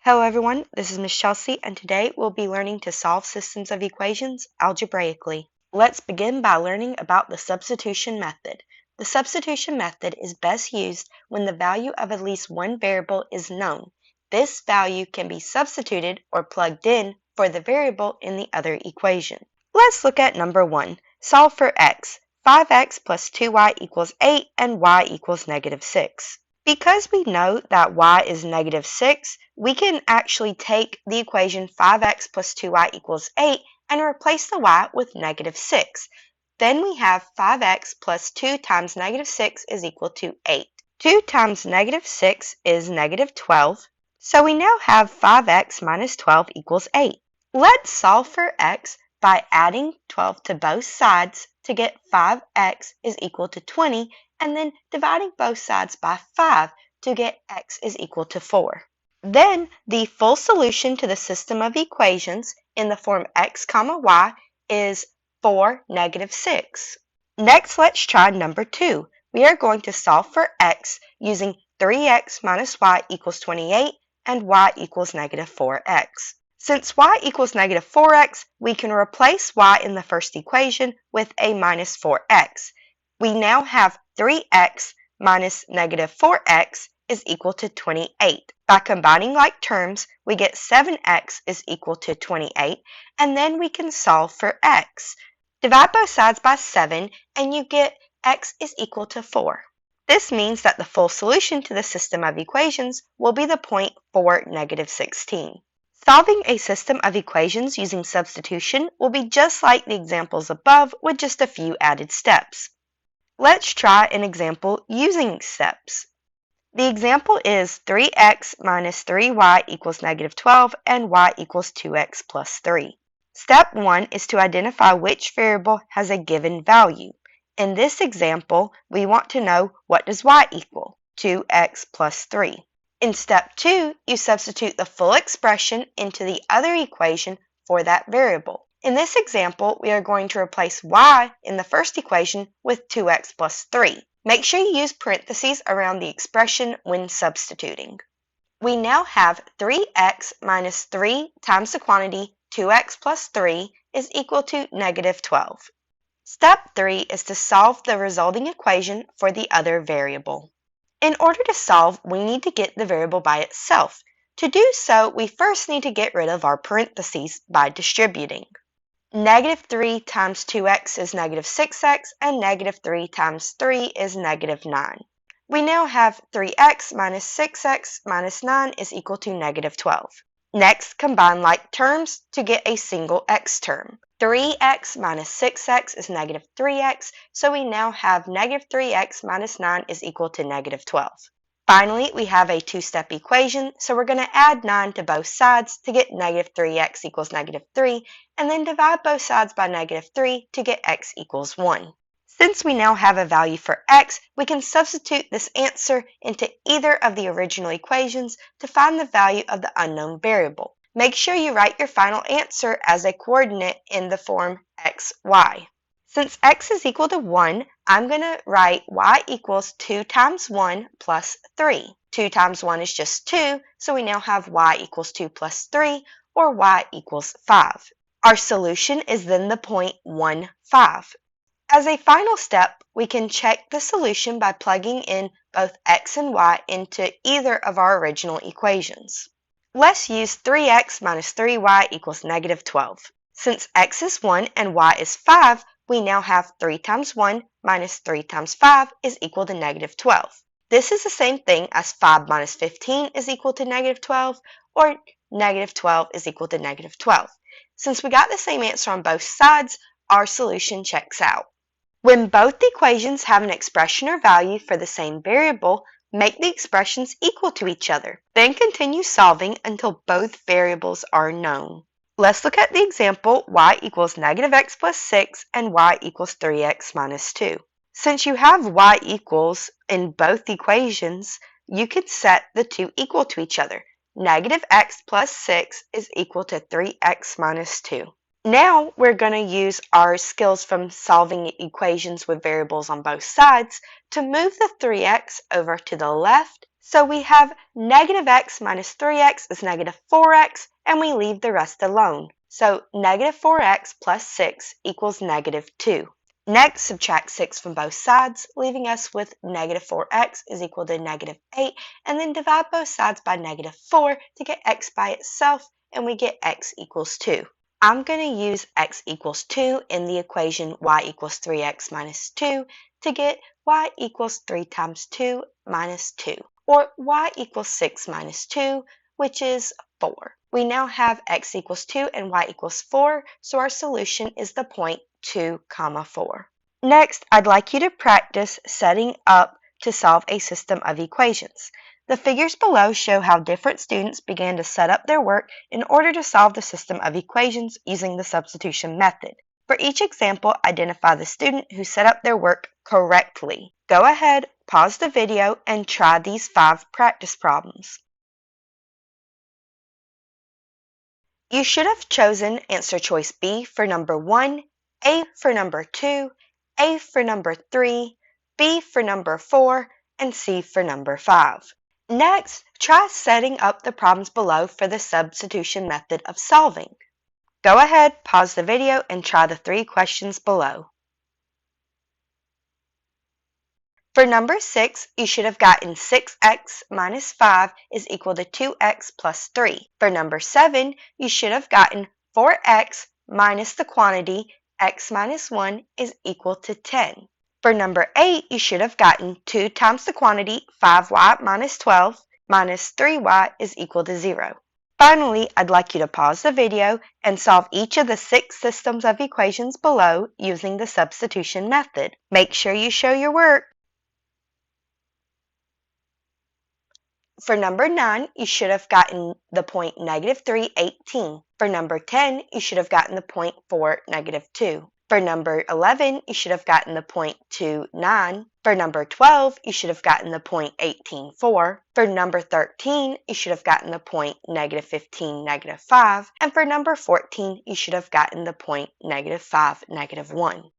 Hello everyone, this is Miss Chelsea and today we'll be learning to solve systems of equations algebraically. Let's begin by learning about the substitution method. The substitution method is best used when the value of at least one variable is known. This value can be substituted or plugged in for the variable in the other equation. Let's look at number 1. Solve for x. 5x plus 2y equals 8 and y equals negative 6. Because we know that y is negative 6, we can actually take the equation 5x plus 2y equals 8 and replace the y with negative 6. Then we have 5x plus 2 times negative 6 is equal to 8. 2 times negative 6 is negative 12, so we now have 5x minus 12 equals 8. Let's solve for x by adding 12 to both sides to get 5x is equal to 20, and then dividing both sides by 5 to get x is equal to 4. Then the full solution to the system of equations in the form x comma y is 4, negative 6. Next, let's try number 2. We are going to solve for x using 3x minus y equals 28 and y equals negative 4x. Since y equals negative 4x, we can replace y in the first equation with a minus 4x. We now have 3x minus negative 4x is equal to 28. By combining like terms, we get 7x is equal to 28, and then we can solve for x. Divide both sides by 7, and you get x is equal to 4. This means that the full solution to the system of equations will be the point 4, negative 16. Solving a system of equations using substitution will be just like the examples above with just a few added steps. Let's try an example using steps. The example is 3x minus 3y equals negative 12 and y equals 2x plus 3. Step 1 is to identify which variable has a given value. In this example, we want to know what does y equal, 2x plus 3. In step 2, you substitute the full expression into the other equation for that variable. In this example, we are going to replace y in the first equation with 2x plus 3. Make sure you use parentheses around the expression when substituting. We now have 3x minus 3 times the quantity 2x plus 3 is equal to negative 12. Step 3 is to solve the resulting equation for the other variable. In order to solve, we need to get the variable by itself. To do so, we first need to get rid of our parentheses by distributing. Negative 3 times 2x is negative 6x, and negative 3 times 3 is negative 9. We now have 3x minus 6x minus 9 is equal to negative 12. Next, combine like terms to get a single x term. 3x minus 6x is negative 3x, so we now have negative 3x minus 9 is equal to negative 12. Finally, we have a two-step equation, so we're going to add 9 to both sides to get negative 3x equals negative 3, and then divide both sides by negative 3 to get x equals 1. Since we now have a value for x, we can substitute this answer into either of the original equations to find the value of the unknown variable. Make sure you write your final answer as a coordinate in the form x, y. Since x is equal to 1, I'm going to write y equals 2 times 1 plus 3. 2 times 1 is just 2, so we now have y equals 2 plus 3, or y equals 5. Our solution is then the point 1, 5. As a final step, we can check the solution by plugging in both x and y into either of our original equations. Let's use 3x minus 3y equals negative 12. Since x is 1 and y is 5, we now have 3 times 1 minus 3 times 5 is equal to negative 12. This is the same thing as 5 minus 15 is equal to negative 12, or negative 12 is equal to negative 12. Since we got the same answer on both sides, our solution checks out. When both equations have an expression or value for the same variable, make the expressions equal to each other. Then continue solving until both variables are known. Let's look at the example y equals negative x plus 6 and y equals 3x minus 2. Since you have y equals in both equations, you can set the two equal to each other. Negative x plus 6 is equal to 3x minus 2. Now we're going to use our skills from solving equations with variables on both sides to move the 3x over to the left So we have negative x minus 3x is negative 4x, and we leave the rest alone. So negative 4x plus 6 equals negative 2. Next, subtract 6 from both sides, leaving us with negative 4x is equal to negative 8, and then divide both sides by negative 4 to get x by itself, and we get x equals 2. I'm going to use x equals 2 in the equation y equals 3x minus 2 to get y equals 3 times 2 minus 2, or y equals 6 minus 2, which is 4. We now have x equals 2 and y equals 4, so our solution is the point 2, 4. Next, I'd like you to practice setting up to solve a system of equations. The figures below show how different students began to set up their work in order to solve the system of equations using the substitution method. For each example, identify the student who set up their work correctly. Go ahead, pause the video, and try these 5 practice problems. You should have chosen answer choice B for number 1, A for number 2, A for number 3, B for number 4, and C for number 5. Next, try setting up the problems below for the substitution method of solving. Go ahead, pause the video, and try the 3 questions below. For number 6, you should have gotten 6x minus 5 is equal to 2x plus 3. For number 7, you should have gotten 4x minus the quantity x minus 1 is equal to 10. For number 8, you should have gotten 2 times the quantity 5y minus 12 minus 3y is equal to 0. Finally, I'd like you to pause the video and solve each of the 6 systems of equations below using the substitution method. Make sure you show your work. For number 9, you should have gotten the point negative 3, 18. For number 10, you should have gotten the point 4, negative 2. For number 11, you should have gotten the point 2, 9. For number 12, you should have gotten the point 18, 4. For number 13, you should have gotten the point negative 15, negative 5. And for number 14, you should have gotten the point negative 5, negative 1.